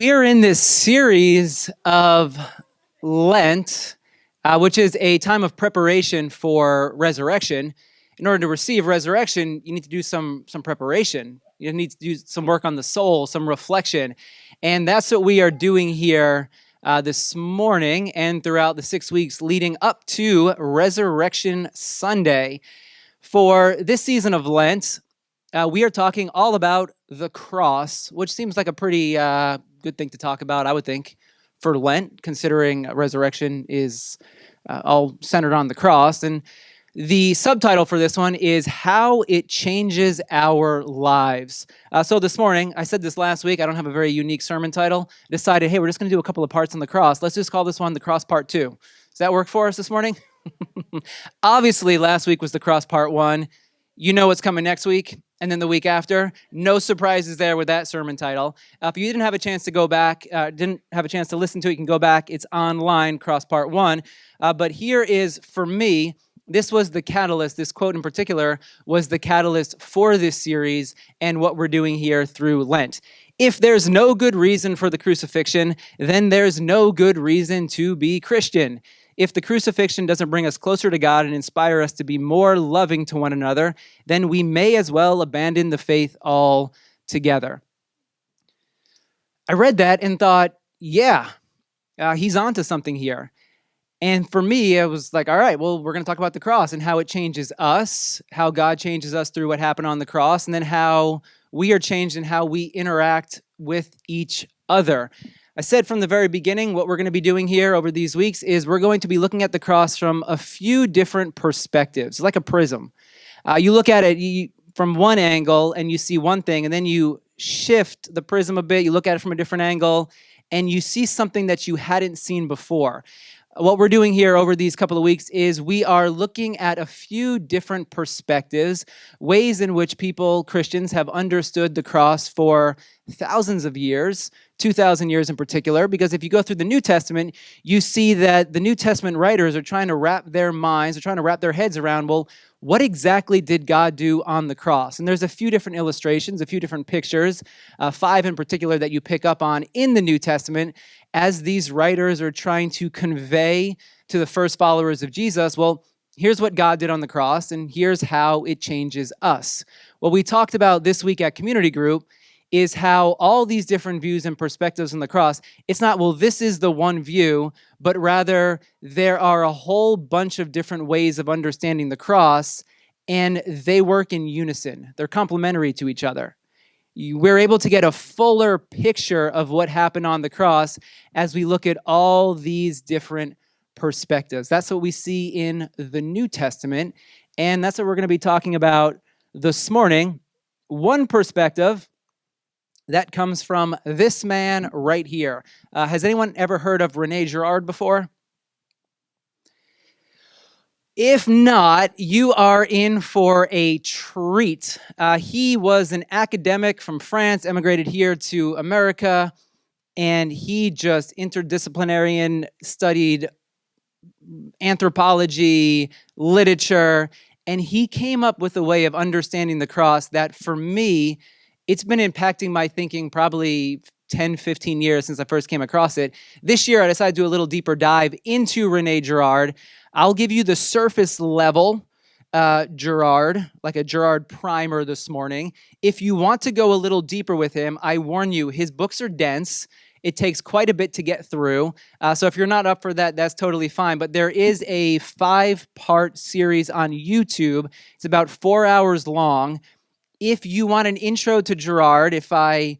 We are in this series of Lent, which is a time of preparation for resurrection. In order to receive resurrection, you need to do some preparation. You need to do some work on the soul, some reflection. And that's what we are doing here this morning and throughout the 6 weeks leading up to Resurrection Sunday. For this season of Lent, we are talking all about the cross, which seems like a pretty good thing to talk about, I would think, for Lent, considering resurrection is all centered on the cross. And the subtitle for this one is How It Changes Our Lives. So this morning, I said this last week, I don't have a very unique sermon title. I decided, hey, we're just going to do a couple of parts on the cross. Let's just call this one the Cross Part 2. Does that work for us this morning? Obviously, last week was the Cross Part 1. You know what's coming next week, and then the week after. No surprises there with that sermon title. If you didn't have a chance to go back, didn't have a chance to listen to it, you can go back. It's online, Cross Part 1. But here is, for me, this was the catalyst. This quote in particular was the catalyst for this series and what we're doing here through Lent. If there's no good reason for the crucifixion, then there's no good reason to be Christian. If the crucifixion doesn't bring us closer to God and inspire us to be more loving to one another, then we may as well abandon the faith altogether. I read that and thought, yeah, he's onto something here. And for me, it was like, all right, well, we're going to talk about the cross and how it changes us, how God changes us through what happened on the cross, and then how we are changed and how we interact with each other. I said from the very beginning, what we're going to be doing here over these weeks is we're going to be looking at the cross from a few different perspectives, like a prism. You look at it from one angle and you see one thing, and then you shift the prism a bit, you look at it from a different angle, and you see something that you hadn't seen before. What we're doing here over these couple of weeks is we are looking at a few different perspectives, ways in which people, Christians, have understood the cross for thousands of years, 2,000 years in particular, because if you go through the New Testament, you see that the New Testament writers are trying to wrap their minds, are trying to wrap their heads around, well, what exactly did God do on the cross? And there's a few different illustrations, a few different pictures, 5 in particular that you pick up on in the New Testament as these writers are trying to convey to the first followers of Jesus, well, here's what God did on the cross, and here's how it changes us. What we talked about this week at Community Group is how all these different views and perspectives on the cross, it's not, well, this is the one view, but rather there are a whole bunch of different ways of understanding the cross, and they work in unison. They're complementary to each other. We're able to get a fuller picture of what happened on the cross as we look at all these different perspectives. That's what we see in the New Testament, and that's what we're going to be talking about this morning. One perspective that comes from this man right here. Has anyone ever heard of Rene Girard before? If not, you are in for a treat. He was an academic from France, emigrated here to America, and he just interdisciplinarian, studied anthropology, literature, and he came up with a way of understanding the cross that, for me, it's been impacting my thinking probably 10, 15 years since I first came across it. This year, I decided to do a little deeper dive into Rene Girard. I'll give you the surface level Girard, like a Girard primer this morning. If you want to go a little deeper with him, I warn you, his books are dense. It takes quite a bit to get through. So if you're not up for that, that's totally fine. But there is a 5-part series on YouTube. It's about 4 hours long. If you want an intro to Girard, if I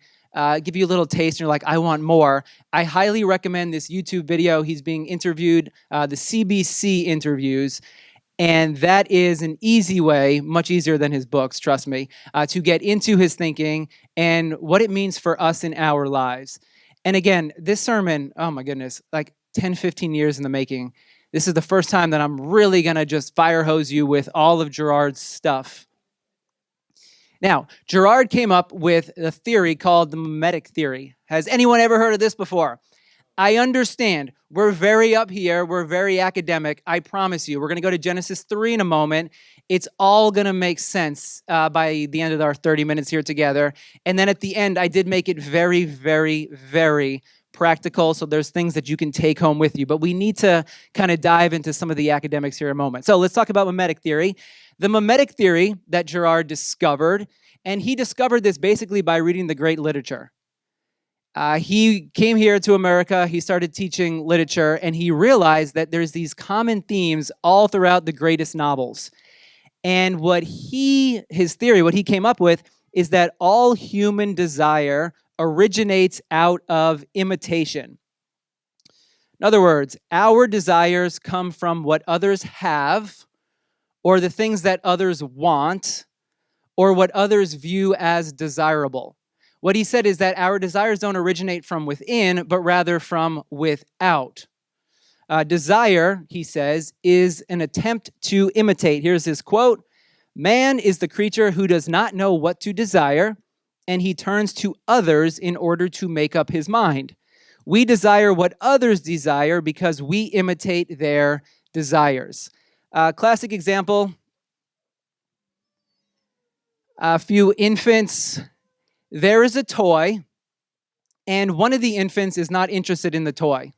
give you a little taste and you're like, I want more, I highly recommend this YouTube video. He's being interviewed, the CBC interviews, and that is an easy way, much easier than his books, trust me, to get into his thinking and what it means for us in our lives. And again, this sermon, oh my goodness, like 10, 15 years in the making. This is the first time that I'm really going to just fire hose you with all of Girard's stuff. Now, Girard came up with a theory called the mimetic theory. Has anyone ever heard of this before? I understand. We're very up here. We're very academic. I promise you. We're going to go to Genesis 3 in a moment. It's all going to make sense by the end of our 30 minutes here together. And then at the end, I did make it very, very, very practical. So there's things that you can take home with you. But we need to kind of dive into some of the academics here in a moment. So let's talk about mimetic theory. The mimetic theory that Girard discovered, and he discovered this basically by reading the great literature. He came here to America, he started teaching literature, and he realized that there's these common themes all throughout the greatest novels. And his theory, what he came up with, is that all human desire originates out of imitation. In other words, our desires come from what others have, or the things that others want, or what others view as desirable. What he said is that our desires don't originate from within, but rather from without. Desire, he says, is an attempt to imitate. Here's his quote: "Man is the creature who does not know what to desire, and he turns to others in order to make up his mind. We desire what others desire because we imitate their desires." Classic example, a few infants. There is a toy, and one of the infants is not interested in the toy.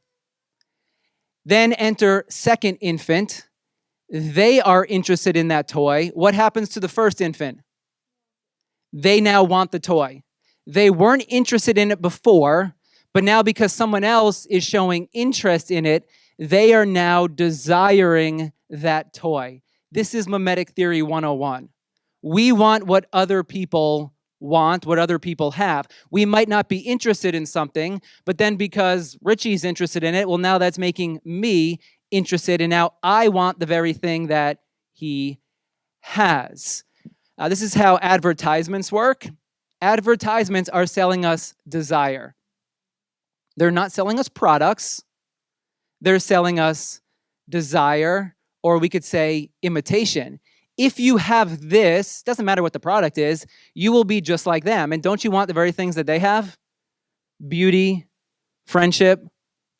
Then enter second infant. They are interested in that toy. What happens to the first infant? They now want the toy. They weren't interested in it before, but now because someone else is showing interest in it, they are now desiring that toy. This is mimetic theory 101. We want what other people want, what other people have. We might not be interested in something, but then because Richie's interested in it, well, now that's making me interested, and now I want the very thing that he has. This is how advertisements work. Advertisements are selling us desire. They're not selling us products. They're selling us desire, or we could say imitation. If you have this, doesn't matter what the product is, you will be just like them. And don't you want the very things that they have? Beauty, friendship,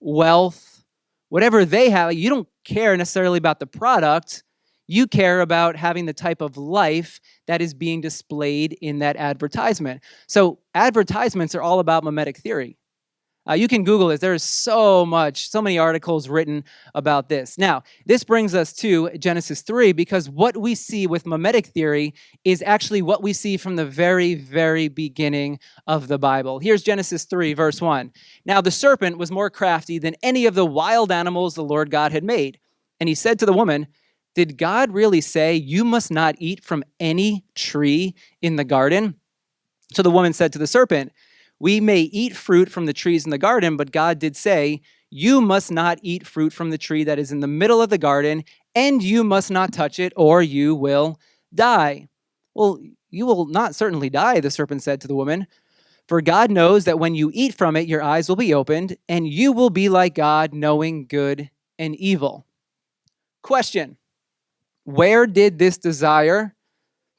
wealth, whatever they have. You don't care necessarily about the product. You care about having the type of life that is being displayed in that advertisement. So advertisements are all about mimetic theory. You can Google this. There's so many articles written about this. Now, this brings us to Genesis 3, because what we see with mimetic theory is actually what we see from the very, very beginning of the Bible. Here's Genesis 3, verse 1. "Now the serpent was more crafty than any of the wild animals the Lord God had made. And he said to the woman, 'Did God really say you must not eat from any tree in the garden?' So the woman said to the serpent, 'We may eat fruit from the trees in the garden, but God did say, you must not eat fruit from the tree that is in the middle of the garden, and you must not touch it, or you will die.' 'Well, you will not certainly die,' the serpent said to the woman, 'for God knows that when you eat from it, your eyes will be opened, and you will be like God, knowing good and evil.'" Question: where did this desire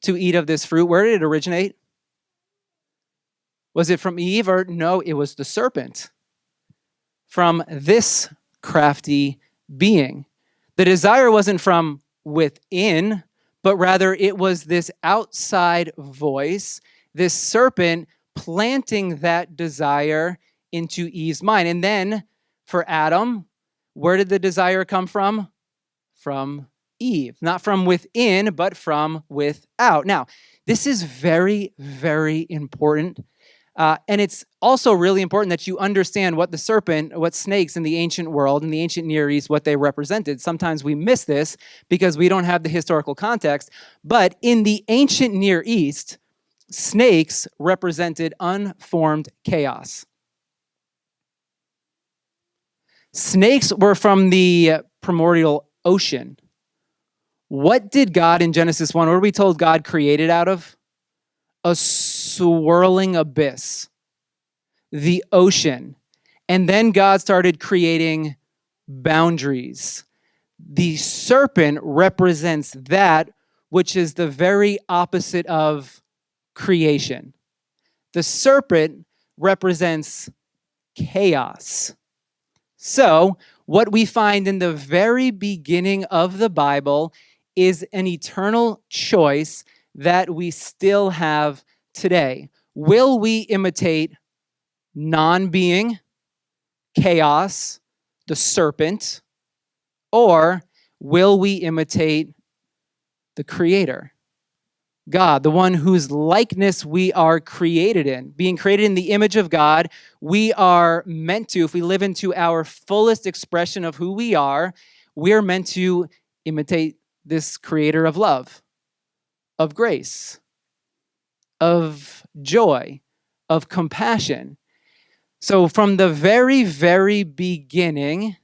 to eat of this fruit, where did it originate? Was it from Eve, or no, it was the serpent? From this crafty being. The desire wasn't from within, but rather it was this outside voice, this serpent planting that desire into Eve's mind. And then for Adam, where did the desire come from? From Eve. Not from within, but from without. Now, this is very, very important. And it's also really important that you understand what the serpent, what snakes in the ancient world, in the ancient Near East, what they represented. Sometimes we miss this because we don't have the historical context. But in the ancient Near East, snakes represented unformed chaos. Snakes were from the primordial ocean. What did God in Genesis 1, what are we told God created out of? A swirling abyss, the ocean. And then God started creating boundaries. The serpent represents that which is the very opposite of creation. The serpent represents chaos. So, what we find in the very beginning of the Bible is an eternal choice that we still have today. Will we imitate non-being, chaos, the serpent, or will we imitate the Creator? God, the one whose likeness we are created in. Being created in the image of God, we are meant to, if we live into our fullest expression of who we are, we're meant to imitate this creator of love, of grace, of joy, of compassion. So from the very, very beginning,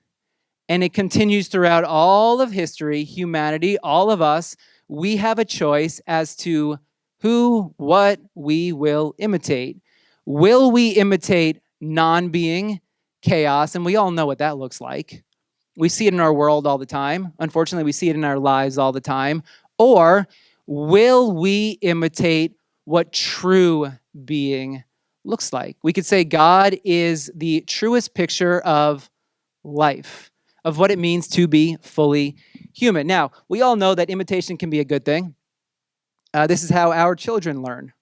and it continues throughout all of history, humanity, all of us, we have a choice as to who, what we will imitate. Will we imitate non-being, chaos? And we all know what that looks like. We see it in our world all the time. Unfortunately, we see it in our lives all the time. Or will we imitate what true being looks like? We could say God is the truest picture of life, of what it means to be fully human. Now, we all know that imitation can be a good thing. This is how our children learn.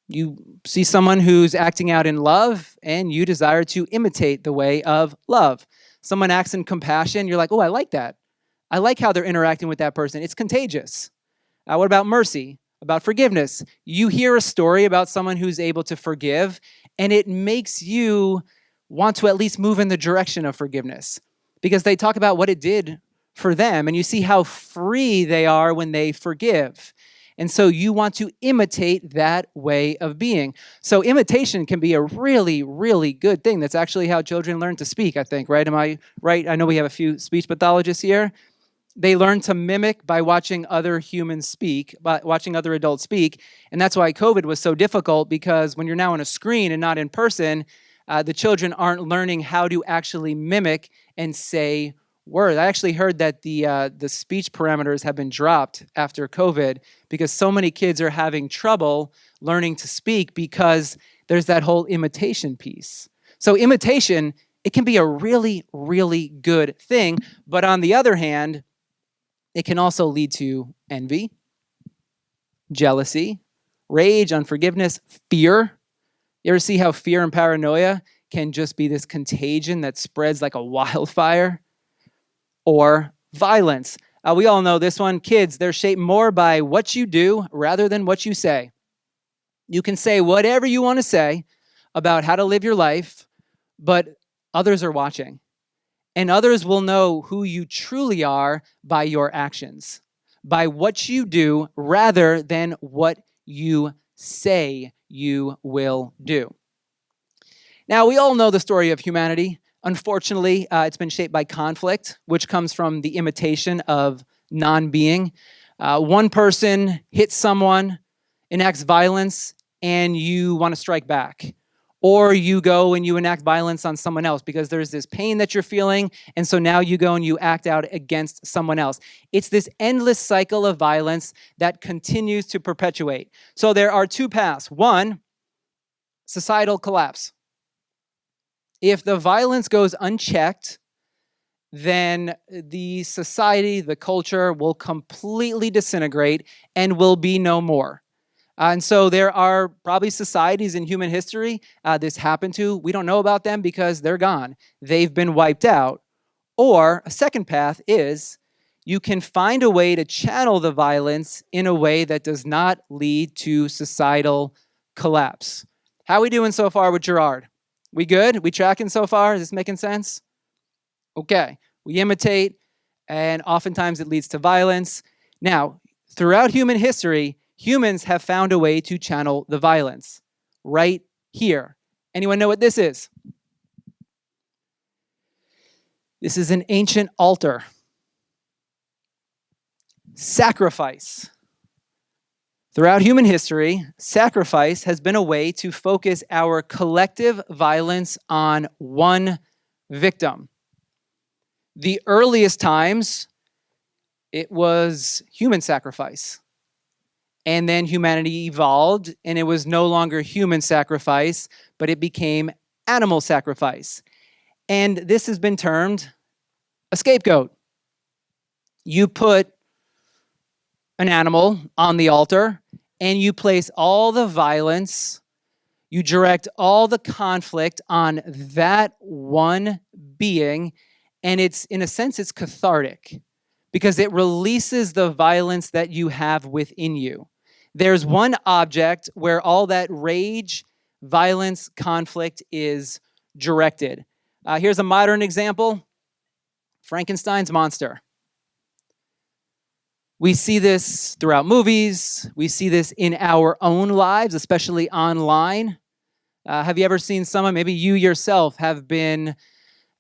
You see someone who's acting out in love, and you desire to imitate the way of love. Someone acts in compassion, you're like, oh, I like that. I like how they're interacting with that person. It's contagious. What about mercy? About forgiveness? You hear a story about someone who's able to forgive, and it makes you want to at least move in the direction of forgiveness because they talk about what it did for them, and you see how free they are when they forgive. And so you want to imitate that way of being. So imitation can be a really, really good thing. That's actually how children learn to speak, I think, right? Am I right? I know we have a few speech pathologists here. They learn to mimic by watching other humans speak, by watching other adults speak. And that's why COVID was so difficult, because when you're now on a screen and not in person, the children aren't learning how to actually mimic and say words. I actually heard that the speech parameters have been dropped after COVID because so many kids are having trouble learning to speak because there's that whole imitation piece. So imitation, it can be a really, really good thing. But on the other hand, it can also lead to envy, jealousy, rage, unforgiveness, fear. You ever see how fear and paranoia can just be this contagion that spreads like a wildfire? Or violence. We all know this one. Kids, they're shaped more by what you do rather than what you say. You can say whatever you want to say about how to live your life, but others are watching. And others will know who you truly are by your actions, by what you do rather than what you say you will do. Now, we all know the story of humanity. Unfortunately, it's been shaped by conflict, which comes from the imitation of non-being. One person hits someone, enacts violence, and you want to strike back. Or you go and you enact violence on someone else because there's this pain that you're feeling, and so now you go and you act out against someone else. It's this endless cycle of violence that continues to perpetuate. So there are two paths. One, societal collapse. If the violence goes unchecked, then the society, the culture will completely disintegrate and will be no more. And so there are probably societies in human history this happened to. We don't know about them because they're gone. They've been wiped out. Or a second path is you can find a way to channel the violence in a way that does not lead to societal collapse. How are we doing so far with Gerard? We good? We tracking so far? Is this making sense? Okay. We imitate, and oftentimes it leads to violence. Now, throughout human history, humans have found a way to channel the violence. Right here. Anyone know what this is? This is an ancient altar. Sacrifice. Throughout human history, sacrifice has been a way to focus our collective violence on one victim. The earliest times, it was human sacrifice. And then humanity evolved, and it was no longer human sacrifice, but it became animal sacrifice. And this has been termed a scapegoat. You put an animal on the altar and you place all the violence, you direct all the conflict on that one being, and in a sense, it's cathartic because it releases the violence that you have within you. There's one object where all that rage, violence, conflict is directed. Here's a modern example: Frankenstein's monster. We see this throughout movies. We see this in our own lives, especially online. Have you ever seen someone, maybe you yourself have been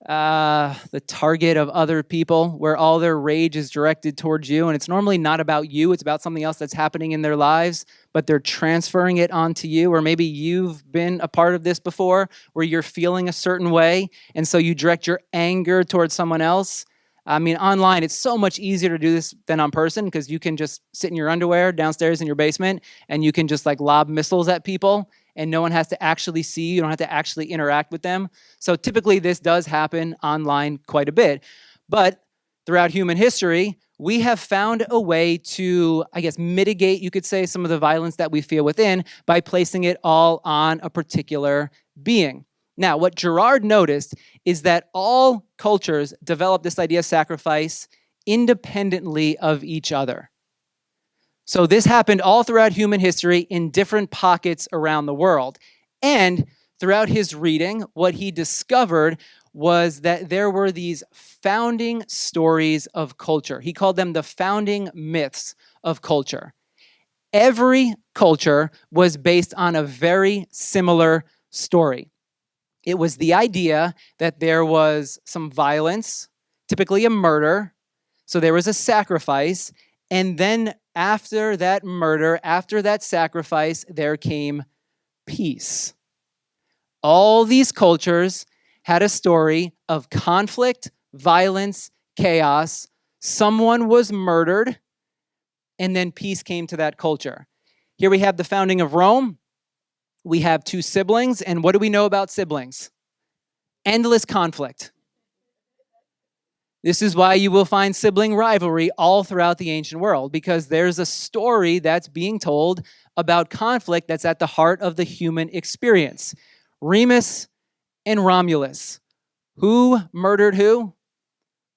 the target of other people where all their rage is directed towards you, and it's normally not about you, it's about something else that's happening in their lives, but they're transferring it onto you? Or maybe you've been a part of this before where you're feeling a certain way, and so you direct your anger towards someone else. I mean, online, it's so much easier to do this than on person because you can just sit in your underwear downstairs in your basement and you can just like lob missiles at people and no one has to actually see you. You don't have to actually interact with them. So typically this does happen online quite a bit. But throughout human history, we have found a way to, I guess, mitigate, you could say, some of the violence that we feel within by placing it all on a particular being. Now, what Girard noticed is that all cultures developed this idea of sacrifice independently of each other. So this happened all throughout human history in different pockets around the world. And throughout his reading, what he discovered was that there were these founding stories of culture. He called them the founding myths of culture. Every culture was based on a very similar story. It was the idea that there was some violence, typically a murder, so there was a sacrifice, and then after that murder, after that sacrifice, there came peace. All these cultures had a story of conflict, violence, chaos. Someone was murdered, and then peace came to that culture. Here we have the founding of Rome. We have two siblings, and what do we know about siblings? Endless conflict. This is why you will find sibling rivalry all throughout the ancient world, because there's a story that's being told about conflict that's at the heart of the human experience. Remus and Romulus. Who murdered who?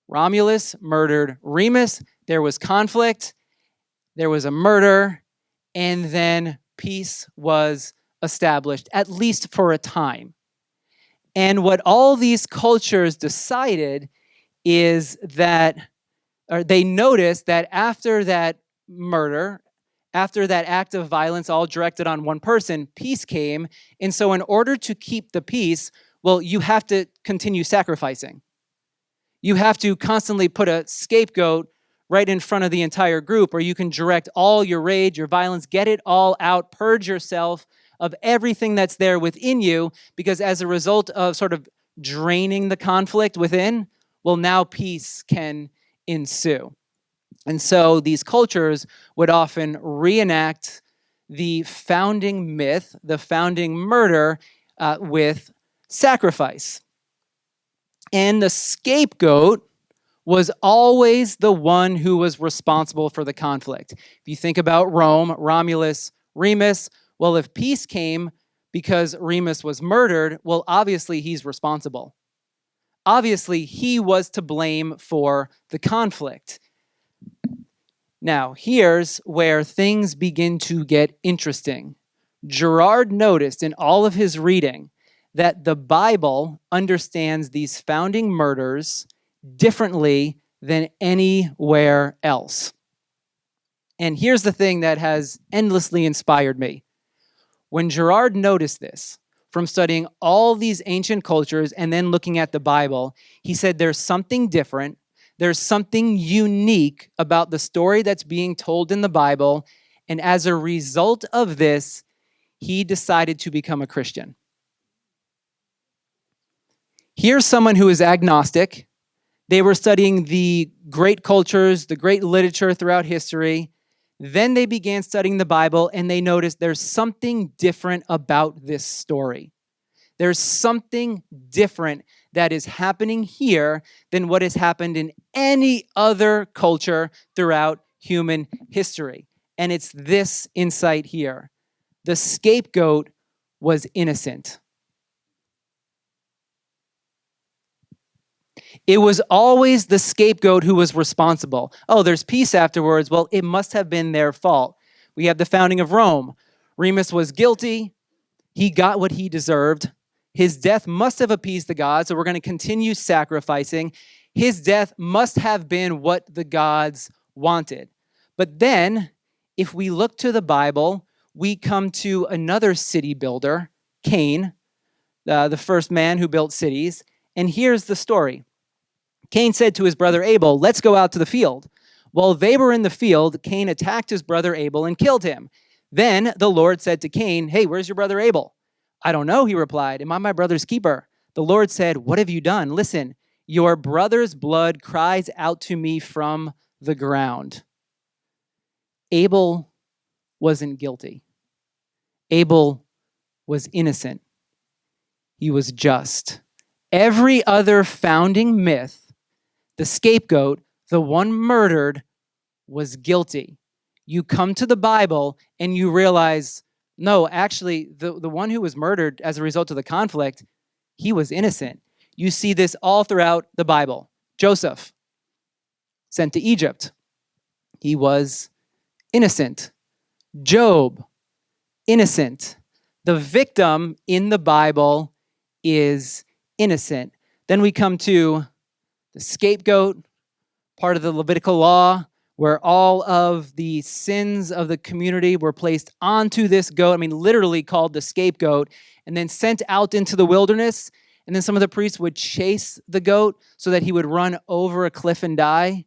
Romulus murdered Remus. There was conflict, there was a murder, and then peace was established, at least for a time. And what all these cultures decided is that, or they noticed that after that murder, after that act of violence all directed on one person, peace came. And so in order to keep the peace, well, you have to continue sacrificing. You have to constantly put a scapegoat right in front of the entire group, or you can direct all your rage, your violence, get it all out, purge yourself of everything that's there within you, because as a result of sort of draining the conflict within, well, now peace can ensue. And so these cultures would often reenact the founding myth, the founding murder, with sacrifice. And the scapegoat was always the one who was responsible for the conflict. If you think about Rome, Romulus, Remus, well, if peace came because Remus was murdered, well, obviously he's responsible. Obviously, he was to blame for the conflict. Now, here's where things begin to get interesting. Girard noticed in all of his reading that the Bible understands these founding murders differently than anywhere else. And here's the thing that has endlessly inspired me. When Girard noticed this, from studying all these ancient cultures and then looking at the Bible, he said there's something different, there's something unique about the story that's being told in the Bible, and as a result of this, he decided to become a Christian. Here's someone who is agnostic. They were studying the great cultures, the great literature throughout history. Then they began studying the Bible and they noticed there's something different about this story. There's something different that is happening here than what has happened in any other culture throughout human history. And it's this insight here. The scapegoat was innocent. It was always the scapegoat who was responsible. Oh, there's peace afterwards. Well, it must have been their fault. We have the founding of Rome. Remus was guilty. He got what he deserved. His death must have appeased the gods, so we're going to continue sacrificing. His death must have been what the gods wanted. But then, if we look to the Bible, we come to another city builder, Cain, the first man who built cities. And here's the story. Cain said to his brother Abel, "Let's go out to the field." While they were in the field, Cain attacked his brother Abel and killed him. Then the Lord said to Cain, "Hey, where's your brother Abel?" "I don't know," he replied. "Am I my brother's keeper?" The Lord said, "What have you done? Listen, your brother's blood cries out to me from the ground." Abel wasn't guilty. Abel was innocent. He was just. Every other founding myth, the scapegoat, the one murdered, was guilty. You come to the Bible and you realize, no, actually, the one who was murdered as a result of the conflict, he was innocent. You see this all throughout the Bible. Joseph, sent to Egypt, he was innocent. Job, innocent. The victim in the Bible is innocent. Then we come to the scapegoat, part of the Levitical law, where all of the sins of the community were placed onto this goat, literally called the scapegoat, and then sent out into the wilderness. And then some of the priests would chase the goat so that he would run over a cliff and die.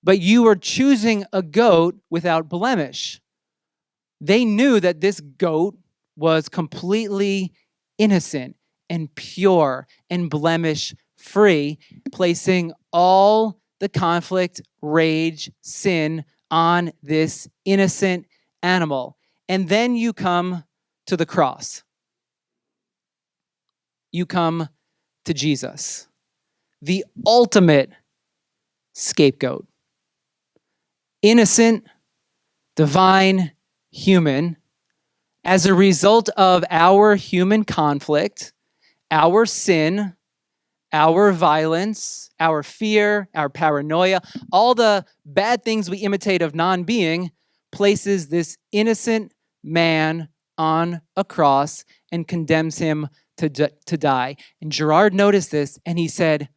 But you were choosing a goat without blemish. They knew that this goat was completely innocent and pure and blemish-free, placing all the conflict, rage, sin on this innocent animal. And then you come to the cross. You come to Jesus, the ultimate scapegoat. Innocent, divine, human. As a result of our human conflict, our sin, our violence, our fear, our paranoia, all the bad things we imitate of non-being, places this innocent man on a cross and condemns him to die. And Gerard noticed this and he said,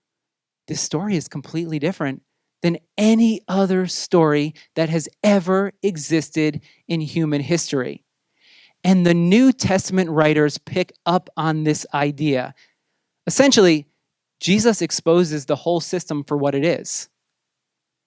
this story is completely different than any other story that has ever existed in human history. And the New Testament writers pick up on this idea. Essentially, Jesus exposes the whole system for what it is.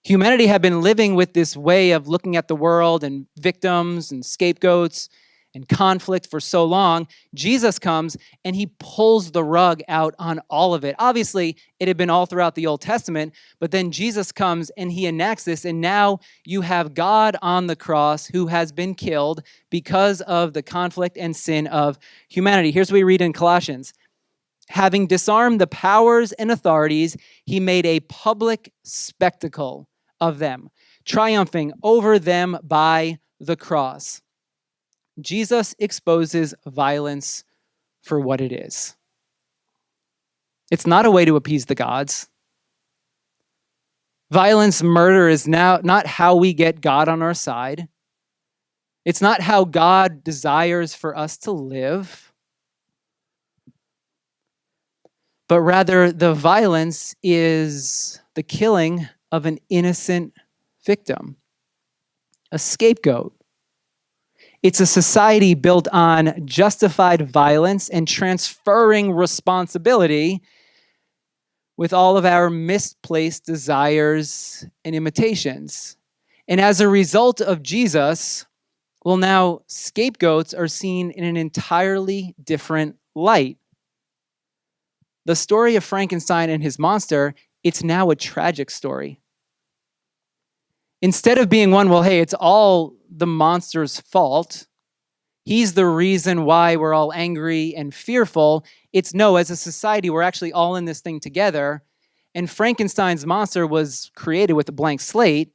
Humanity had been living with this way of looking at the world and victims and scapegoats and conflict for so long. Jesus comes and he pulls the rug out on all of it. Obviously, it had been all throughout the Old Testament, but then Jesus comes and he enacts this, and now you have God on the cross who has been killed because of the conflict and sin of humanity. Here's what we read in Colossians. Having disarmed the powers and authorities, he made a public spectacle of them, triumphing over them by the cross. Jesus exposes violence for what it is. It's not a way to appease the gods. Violence, murder is now not how we get God on our side. It's not how God desires for us to live. But rather, the violence is the killing of an innocent victim, a scapegoat. It's a society built on justified violence and transferring responsibility with all of our misplaced desires and imitations. And as a result of Jesus, well, now scapegoats are seen in an entirely different light. The story of Frankenstein and his monster, it's now a tragic story. Instead of being one, well, hey, it's all the monster's fault, He's the reason why we're all angry and fearful. It's no, as a society, we're actually all in this thing together. And Frankenstein's monster was created with a blank slate,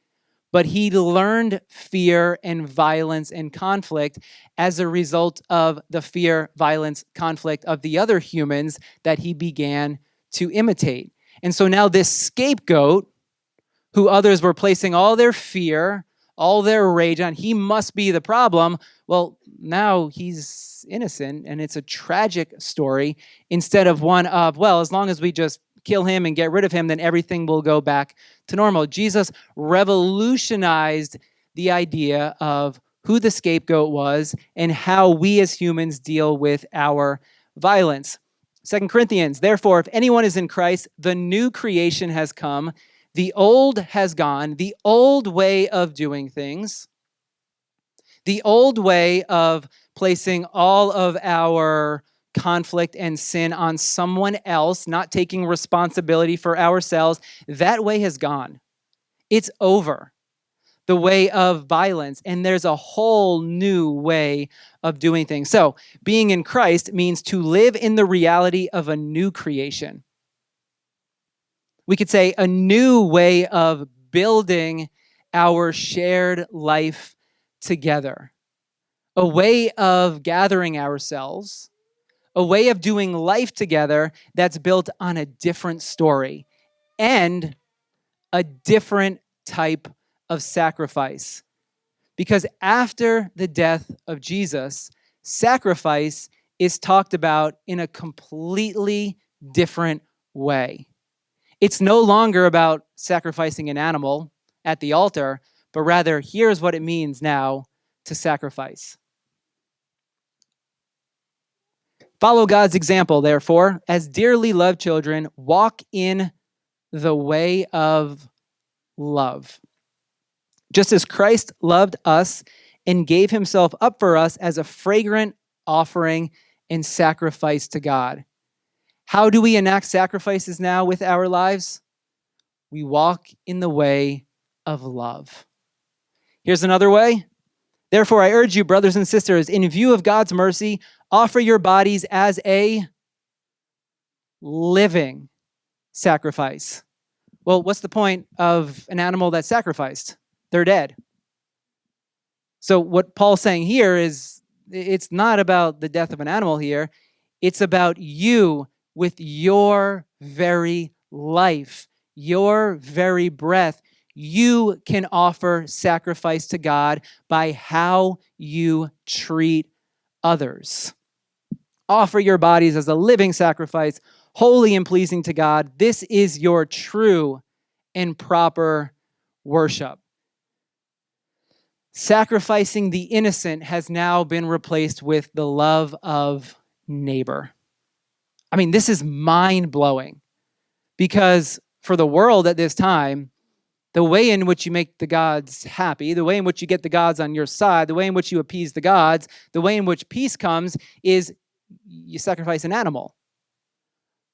but he learned fear and violence and conflict as a result of the fear, violence, conflict of the other humans that he began to imitate. And so now this scapegoat, who others were placing all their fear, all their rage on, he must be the problem. Well, now he's innocent, and it's a tragic story instead of one of, well, as long as we just kill him and get rid of him, then everything will go back to normal. Jesus revolutionized the idea of who the scapegoat was and how we as humans deal with our violence. 2 Corinthians, therefore, if anyone is in Christ, the new creation has come. The old has gone, the old way of doing things, the old way of placing all of our conflict and sin on someone else, not taking responsibility for ourselves, that way has gone. It's over. The way of violence, and there's a whole new way of doing things. So, being in Christ means to live in the reality of a new creation. We could say a new way of building our shared life together, a way of gathering ourselves, a way of doing life together that's built on a different story and a different type of sacrifice. Because after the death of Jesus, sacrifice is talked about in a completely different way. It's no longer about sacrificing an animal at the altar, but rather, here's what it means now to sacrifice. Follow God's example, therefore, as dearly loved children, walk in the way of love. Just as Christ loved us and gave himself up for us as a fragrant offering and sacrifice to God. How do we enact sacrifices now with our lives? We walk in the way of love. Here's another way. Therefore, I urge you, brothers and sisters, in view of God's mercy, offer your bodies as a living sacrifice. Well, what's the point of an animal that's sacrificed? They're dead. So what Paul's saying here is it's not about the death of an animal here. It's about you with your very life, your very breath. You can offer sacrifice to God by how you treat others. Offer your bodies as a living sacrifice, holy and pleasing to God. This is your true and proper worship. Sacrificing the innocent has now been replaced with the love of neighbor. I mean, this is mind-blowing because for the world at this time, the way in which you make the gods happy, the way in which you get the gods on your side, the way in which you appease the gods, the way in which peace comes is you sacrifice an animal.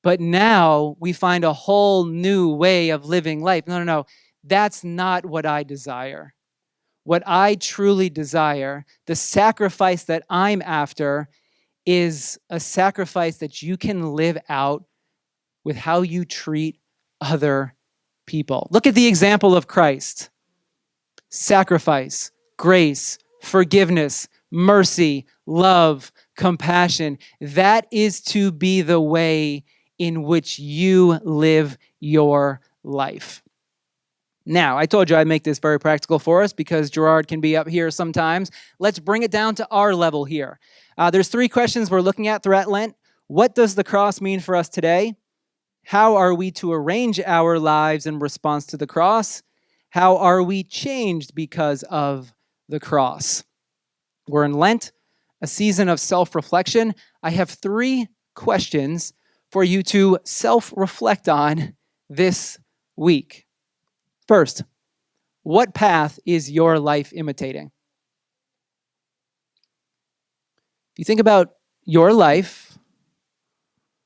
But now we find a whole new way of living life. No. That's not what I desire. What I truly desire, the sacrifice that I'm after, is a sacrifice that you can live out with how you treat other people. Look at the example of Christ. Sacrifice, grace, forgiveness, mercy, love, compassion. That is to be the way in which you live your life. Now, I told you I'd make this very practical for us because Gerard can be up here sometimes. Let's bring it down to our level here. There's 3 questions we're looking at throughout Lent. What does the cross mean for us today? How are we to arrange our lives in response to the cross? How are we changed because of the cross? We're in Lent, a season of self-reflection. I have 3 questions for you to self-reflect on this week. First, what path is your life imitating? If you think about your life,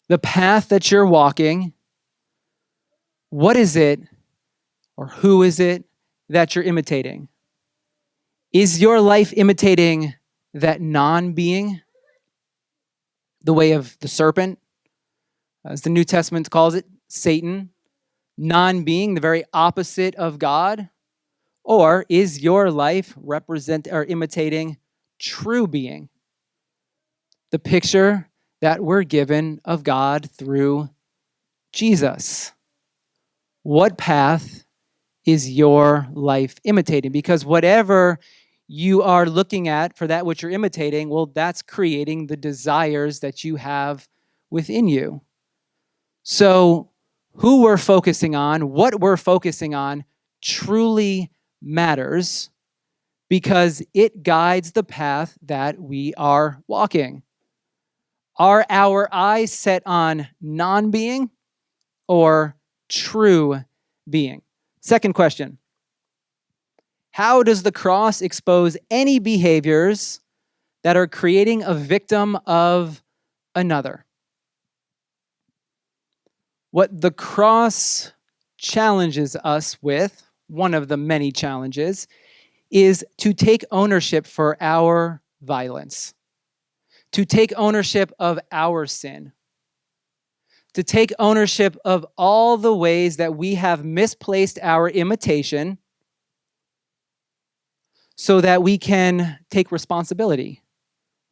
the path that you're walking, what is it or who is it that you're imitating? Is your life imitating that non-being, the way of the serpent, as the New Testament calls it, Satan, non-being, the very opposite of God? Or is your life imitating true being, the picture that we're given of God through Jesus? What path is your life imitating? Because whatever you are looking at for that which you're imitating, well, that's creating the desires that you have within you. So who we're focusing on, what we're focusing on, truly matters because it guides the path that we are walking. Are our eyes set on non-being or true being? Second question. How does the cross expose any behaviors that are creating a victim of another? What the cross challenges us with, one of the many challenges, is to take ownership for our violence, to take ownership of our sin, to take ownership of all the ways that we have misplaced our imitation so that we can take responsibility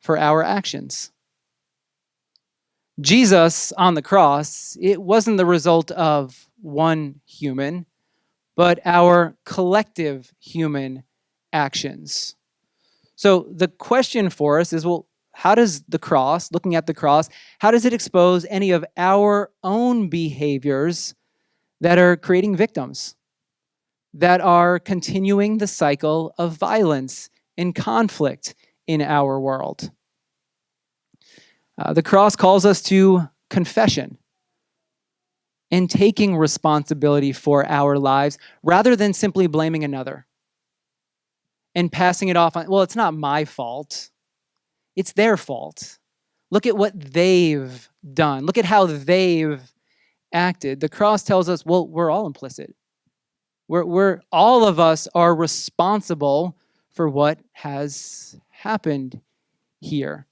for our actions. Jesus on the cross, it wasn't the result of one human, but our collective human actions. So the question for us is, well, how does the cross, looking at the cross, how does it expose any of our own behaviors that are creating victims, that are continuing the cycle of violence and conflict in our world? The cross calls us to confession and taking responsibility for our lives rather than simply blaming another and passing it off on, well, it's not my fault. It's their fault. Look at what they've done. Look at how they've acted. The cross tells us, well, we're all implicit. We're all of us are responsible for what has happened here.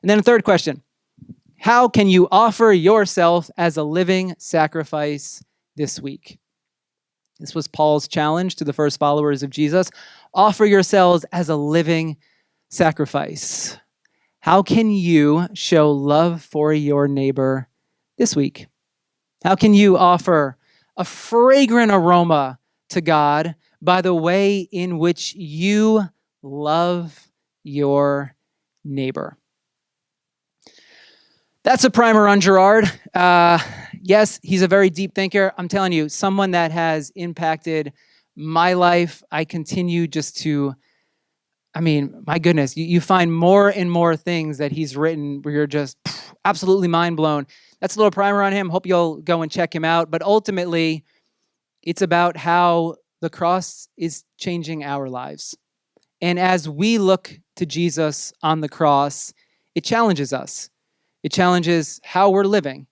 And then a third question. How can you offer yourself as a living sacrifice this week? This was Paul's challenge to the first followers of Jesus. Offer yourselves as a living sacrifice. How can you show love for your neighbor this week? How can you offer a fragrant aroma to God by the way in which you love your neighbor? That's a primer on Gerard. Yes, he's a very deep thinker. I'm telling you, someone that has impacted my life. I continue just to, my goodness, you find more and more things that he's written where you're just absolutely mind blown. That's a little primer on him. Hope you'll go and check him out. But ultimately, it's about how the cross is changing our lives. And as we look to Jesus on the cross, it challenges us. It challenges how we're living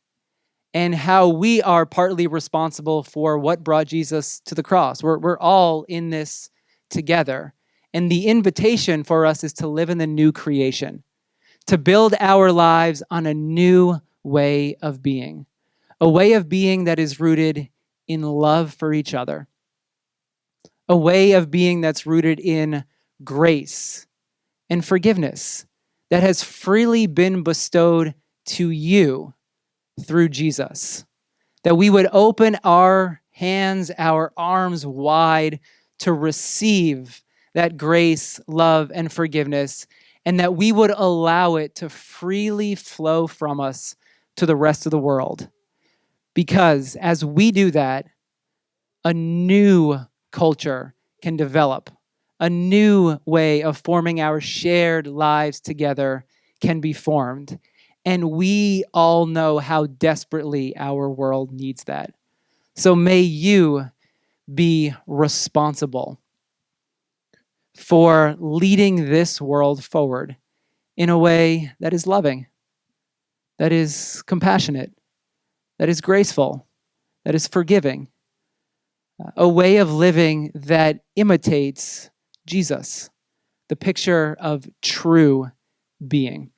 and how we are partly responsible for what brought Jesus to the cross. We're all in this together. And the invitation for us is to live in the new creation, to build our lives on a new way of being, a way of being that is rooted in love for each other, a way of being that's rooted in grace and forgiveness that has freely been bestowed to you through Jesus. That we would open our hands, our arms wide to receive that grace, love, and forgiveness, and that we would allow it to freely flow from us to the rest of the world. Because as we do that, a new culture can develop. A new way of forming our shared lives together can be formed. And we all know how desperately our world needs that. So may you be responsible for leading this world forward in a way that is loving, that is compassionate, that is graceful, that is forgiving, a way of living that imitates Jesus, the picture of true being.